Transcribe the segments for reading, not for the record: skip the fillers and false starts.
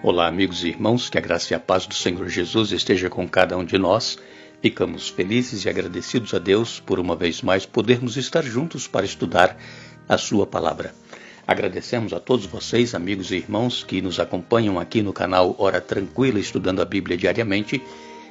Olá, amigos e irmãos, que a graça e a paz do Senhor Jesus esteja com cada um de nós. Ficamos felizes e agradecidos a Deus por uma vez mais podermos estar juntos para estudar a sua palavra. Agradecemos a todos vocês, amigos e irmãos, que nos acompanham aqui no canal Hora Tranquila, estudando a Bíblia diariamente,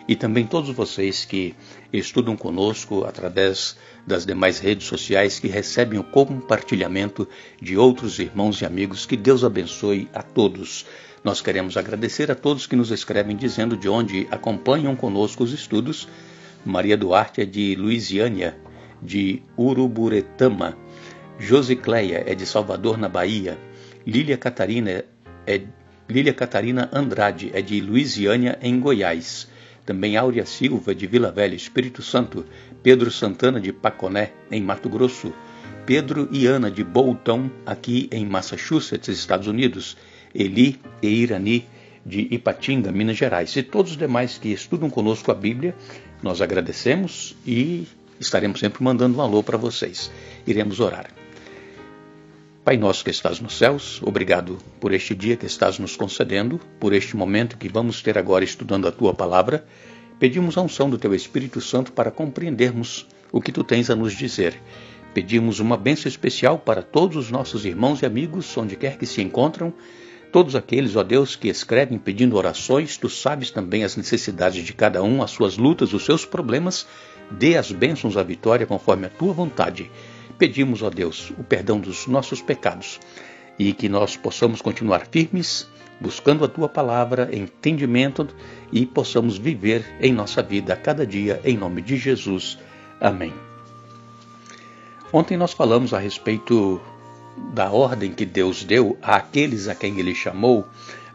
e também todos vocês que estudam conosco através das demais redes sociais, que recebem o compartilhamento de outros irmãos e amigos. Que Deus abençoe a todos. Nós queremos agradecer a todos que nos escrevem dizendo de onde acompanham conosco os estudos. Maria Duarte é de Luisiânia, de Uruburetama. Josicléia é de Salvador, na Bahia. Lília Catarina Andrade é de Luisiânia, em Goiás. Também Áurea Silva, de Vila Velha, Espírito Santo. Pedro Santana, de Paconé, em Mato Grosso. Pedro e Ana, de Bolton, aqui em Massachusetts, Estados Unidos. Eli e Irani, de Ipatinga, Minas Gerais. E todos os demais que estudam conosco a Bíblia, nós agradecemos e estaremos sempre mandando um alô para vocês. Iremos orar. Pai nosso que estás nos céus, obrigado por este dia que estás nos concedendo, por este momento que vamos ter agora estudando a Tua Palavra. Pedimos a unção do Teu Espírito Santo para compreendermos o que Tu tens a nos dizer. Pedimos uma bênção especial para todos os nossos irmãos e amigos, onde quer que se encontram, todos aqueles, ó Deus, que escrevem pedindo orações. Tu sabes também as necessidades de cada um, as suas lutas, os seus problemas. Dê as bênçãos à vitória conforme a Tua vontade. Pedimos, ó Deus, o perdão dos nossos pecados e que nós possamos continuar firmes, buscando a Tua Palavra, entendimento e possamos viver em nossa vida a cada dia, em nome de Jesus. Amém. Ontem nós falamos a respeito da ordem que Deus deu àqueles a quem Ele chamou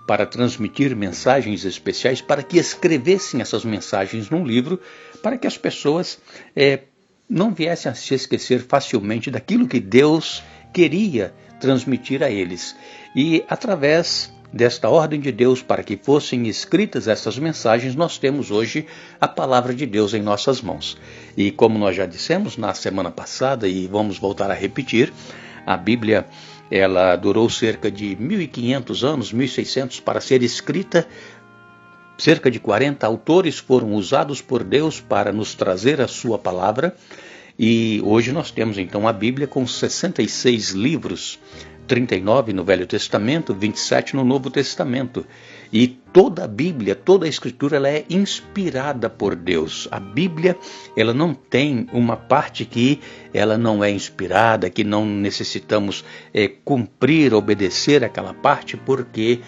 para transmitir mensagens especiais, para que escrevessem essas mensagens num livro, para que as pessoas não viessem a se esquecer facilmente daquilo que Deus queria transmitir a eles. E através desta ordem de Deus, para que fossem escritas essas mensagens, nós temos hoje a palavra de Deus em nossas mãos. E como nós já dissemos na semana passada, e vamos voltar a repetir, a Bíblia ela durou cerca de 1.500 anos, 1.600 para ser escrita. Cerca de 40 autores foram usados por Deus para nos trazer a sua palavra. E hoje nós temos então a Bíblia com 66 livros, 39 no Velho Testamento, 27 no Novo Testamento. E toda a Bíblia, toda a Escritura, ela é inspirada por Deus. A Bíblia, ela não tem uma parte que ela não é inspirada, que não necessitamos cumprir, obedecer aquela parte, porque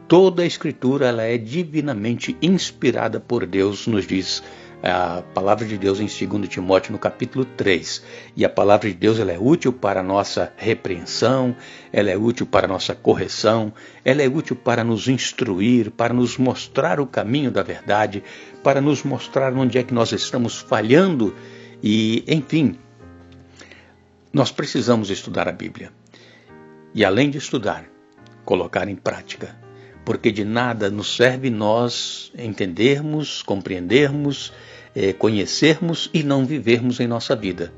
toda a Escritura ela é divinamente inspirada por Deus, nos diz a palavra de Deus em 2 Timóteo, no capítulo 3. E a palavra de Deus ela é útil para a nossa repreensão, ela é útil para a nossa correção, ela é útil para nos instruir, para nos mostrar o caminho da verdade, para nos mostrar onde é que nós estamos falhando. E, enfim, nós precisamos estudar a Bíblia. E além de estudar, colocar em prática. Porque de nada nos serve nós entendermos, compreendermos, conhecermos e não vivermos em nossa vida.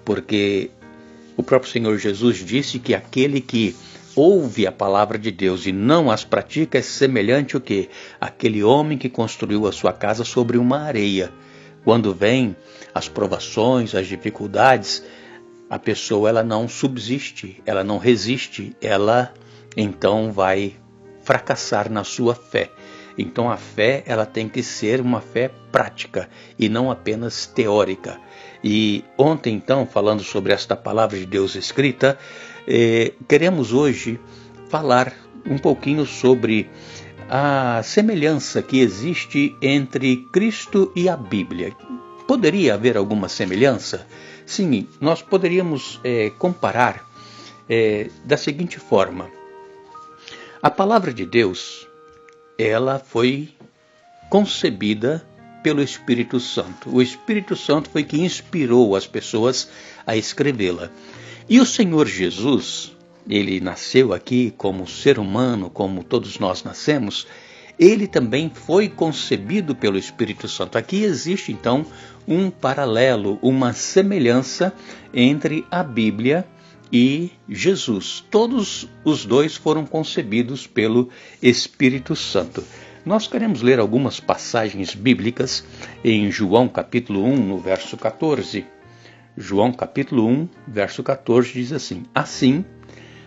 Porque o próprio Senhor Jesus disse que aquele que ouve a palavra de Deus e não as pratica é semelhante ao quê? Aquele homem que construiu a sua casa sobre uma areia. Quando vêm as provações, as dificuldades, a pessoa ela não subsiste, ela não resiste, ela então vai fracassar na sua fé. Então a fé ela tem que ser uma fé prática e não apenas teórica. E ontem então, falando sobre esta palavra de Deus escrita, queremos hoje falar um pouquinho sobre a semelhança que existe entre Cristo e a Bíblia. Poderia haver alguma semelhança? Sim, nós poderíamos comparar da seguinte forma. A palavra de Deus, ela foi concebida pelo Espírito Santo. O Espírito Santo foi que inspirou as pessoas a escrevê-la. E o Senhor Jesus, ele nasceu aqui como ser humano, como todos nós nascemos, ele também foi concebido pelo Espírito Santo. Aqui existe então um paralelo, uma semelhança entre a Bíblia e Jesus. Todos os dois foram concebidos pelo Espírito Santo. Nós queremos ler algumas passagens bíblicas em João capítulo 1, no verso 14. João capítulo 1, verso 14 diz assim: Assim,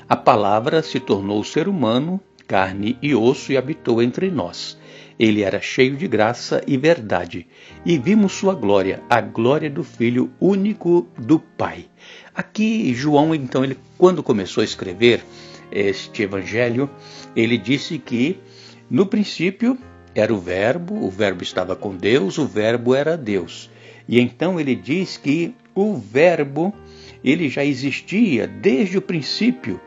a palavra se tornou ser humano, carne e osso, e habitou entre nós. Ele era cheio de graça e verdade, e vimos sua glória, a glória do Filho único do Pai. Aqui, João, então, quando começou a escrever este evangelho, ele disse que, no princípio, era o Verbo estava com Deus, o Verbo era Deus. E então ele diz que o Verbo, ele já existia desde o princípio,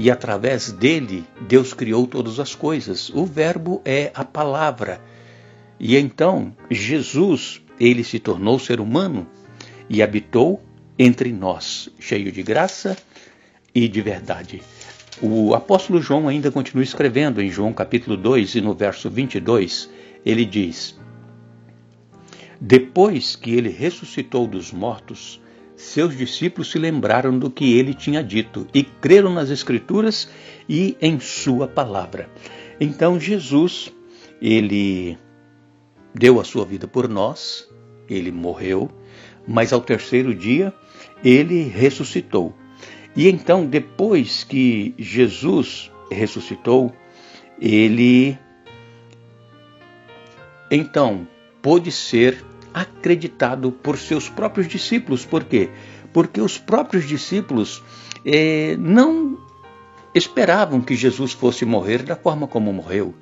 e através dele, Deus criou todas as coisas. O Verbo é a palavra. E então, Jesus, ele se tornou ser humano e habitou entre nós, cheio de graça e de verdade. O apóstolo João ainda continua escrevendo em João capítulo 2 e no verso 22, ele diz: Depois que ele ressuscitou dos mortos, seus discípulos se lembraram do que ele tinha dito e creram nas Escrituras e em sua palavra. Então Jesus, ele deu a sua vida por nós, ele morreu, mas ao terceiro dia ele ressuscitou. E então, depois que Jesus ressuscitou, ele então pôde ser acreditado por seus próprios discípulos. Por quê? Porque os próprios discípulos não esperavam que Jesus fosse morrer da forma como morreu.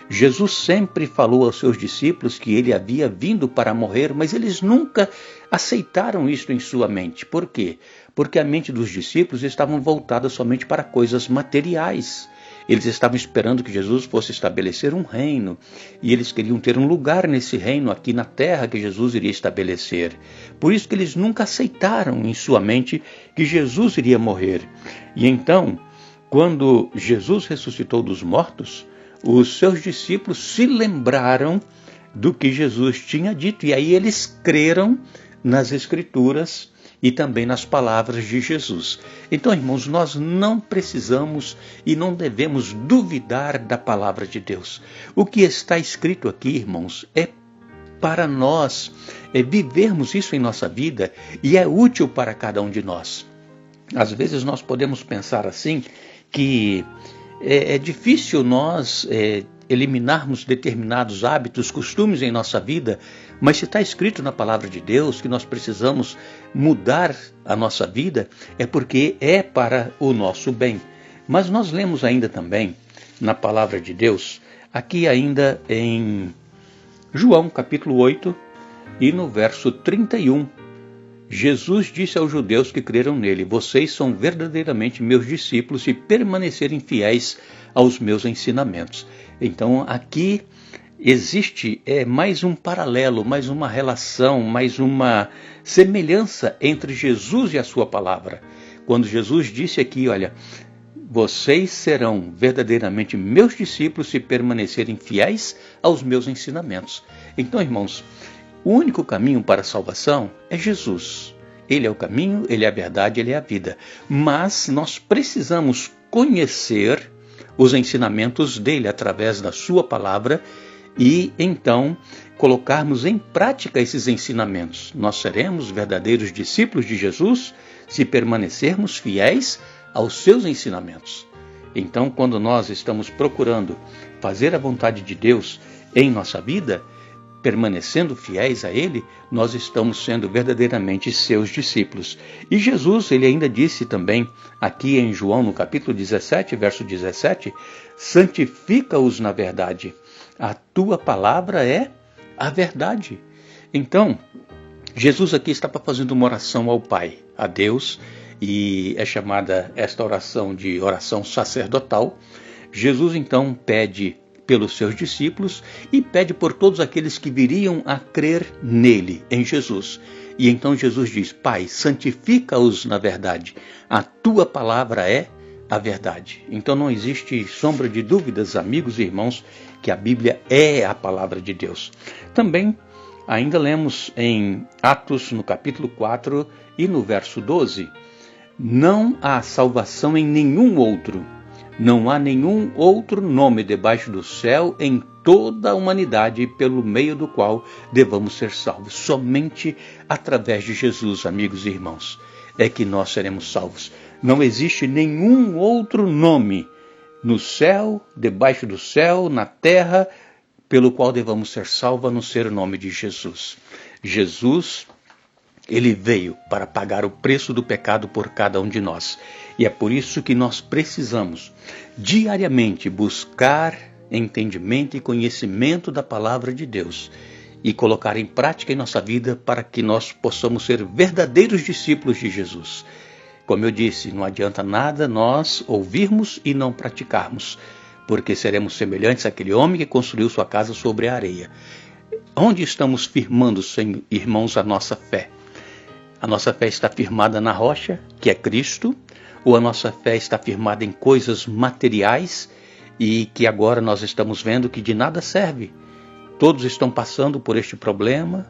Jesus sempre falou aos seus discípulos que ele havia vindo para morrer, mas eles nunca aceitaram isso em sua mente. Por quê? Porque a mente dos discípulos estava voltada somente para coisas materiais. Eles estavam esperando que Jesus fosse estabelecer um reino, e eles queriam ter um lugar nesse reino aqui na terra que Jesus iria estabelecer. Por isso que eles nunca aceitaram em sua mente que Jesus iria morrer. E então, quando Jesus ressuscitou dos mortos, os seus discípulos se lembraram do que Jesus tinha dito, e aí eles creram nas Escrituras e também nas palavras de Jesus. Então, irmãos, nós não precisamos e não devemos duvidar da palavra de Deus. O que está escrito aqui, irmãos, é para nós vivermos isso em nossa vida, e é útil para cada um de nós. Às vezes nós podemos pensar assim, que é difícil nós eliminarmos determinados hábitos, costumes em nossa vida, mas se está escrito na palavra de Deus que nós precisamos mudar a nossa vida, é porque é para o nosso bem. Mas nós lemos ainda também na palavra de Deus, aqui ainda em João capítulo 8 e no verso 31, Jesus disse aos judeus que creram nele: Vocês são verdadeiramente meus discípulos se permanecerem fiéis aos meus ensinamentos. Então aqui existe mais um paralelo, mais uma relação, mais uma semelhança entre Jesus e a sua palavra. Quando Jesus disse aqui, olha, vocês serão verdadeiramente meus discípulos se permanecerem fiéis aos meus ensinamentos. Então, irmãos, o único caminho para a salvação é Jesus. Ele é o caminho, ele é a verdade, ele é a vida. Mas nós precisamos conhecer os ensinamentos dele através da sua palavra e então colocarmos em prática esses ensinamentos. Nós seremos verdadeiros discípulos de Jesus se permanecermos fiéis aos seus ensinamentos. Então, quando nós estamos procurando fazer a vontade de Deus em nossa vida, permanecendo fiéis a Ele, nós estamos sendo verdadeiramente seus discípulos. E Jesus, ele ainda disse também, aqui em João, no capítulo 17, verso 17, santifica-os na verdade. A tua palavra é a verdade. Então, Jesus aqui estava fazendo uma oração ao Pai, a Deus, e é chamada esta oração de oração sacerdotal. Jesus, então, pede pelos seus discípulos e pede por todos aqueles que viriam a crer nele, em Jesus. E então Jesus diz: Pai, santifica-os na verdade, a tua palavra é a verdade. Então não existe sombra de dúvidas, amigos e irmãos, que a Bíblia é a palavra de Deus. Também ainda lemos em Atos, no capítulo 4 e no verso 12, Não há salvação em nenhum outro. Não há nenhum outro nome debaixo do céu em toda a humanidade pelo meio do qual devamos ser salvos. Somente através de Jesus, amigos e irmãos, é que nós seremos salvos. Não existe nenhum outro nome no céu, debaixo do céu, na terra, pelo qual devamos ser salvos, a não ser o nome de Jesus. Jesus, ele veio para pagar o preço do pecado por cada um de nós. E é por isso que nós precisamos diariamente buscar entendimento e conhecimento da palavra de Deus e colocar em prática em nossa vida para que nós possamos ser verdadeiros discípulos de Jesus. Como eu disse, não adianta nada nós ouvirmos e não praticarmos, porque seremos semelhantes àquele homem que construiu sua casa sobre a areia. Onde estamos firmando, irmãos, a nossa fé? A nossa fé está firmada na rocha, que é Cristo, ou a nossa fé está firmada em coisas materiais e que agora nós estamos vendo que de nada serve? Todos estão passando por este problema,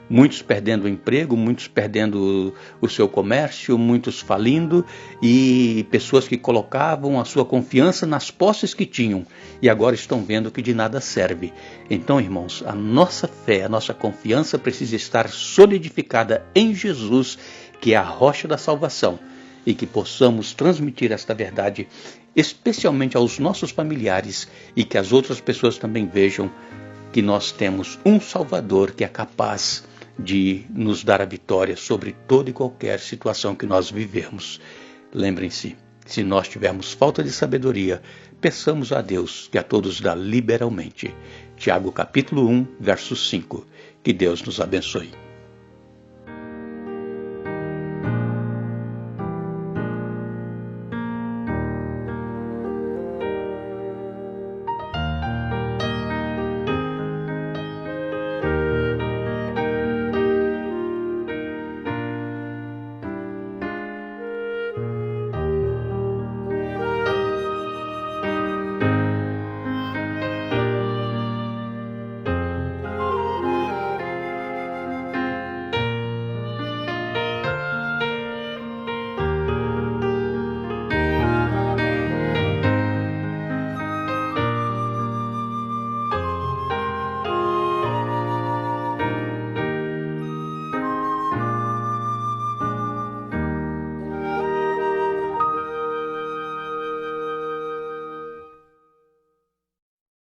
muitos perdendo o emprego, muitos perdendo o seu comércio, muitos falindo, e pessoas que colocavam a sua confiança nas posses que tinham e agora estão vendo que de nada serve. Então, irmãos, a nossa fé, a nossa confiança precisa estar solidificada em Jesus, que é a rocha da salvação, e que possamos transmitir esta verdade especialmente aos nossos familiares e que as outras pessoas também vejam que nós temos um Salvador que é capaz de nos dar a vitória sobre toda e qualquer situação que nós vivemos. Lembrem-se, se nós tivermos falta de sabedoria, peçamos a Deus que a todos dá liberalmente. Tiago capítulo 1, verso 5. Que Deus nos abençoe.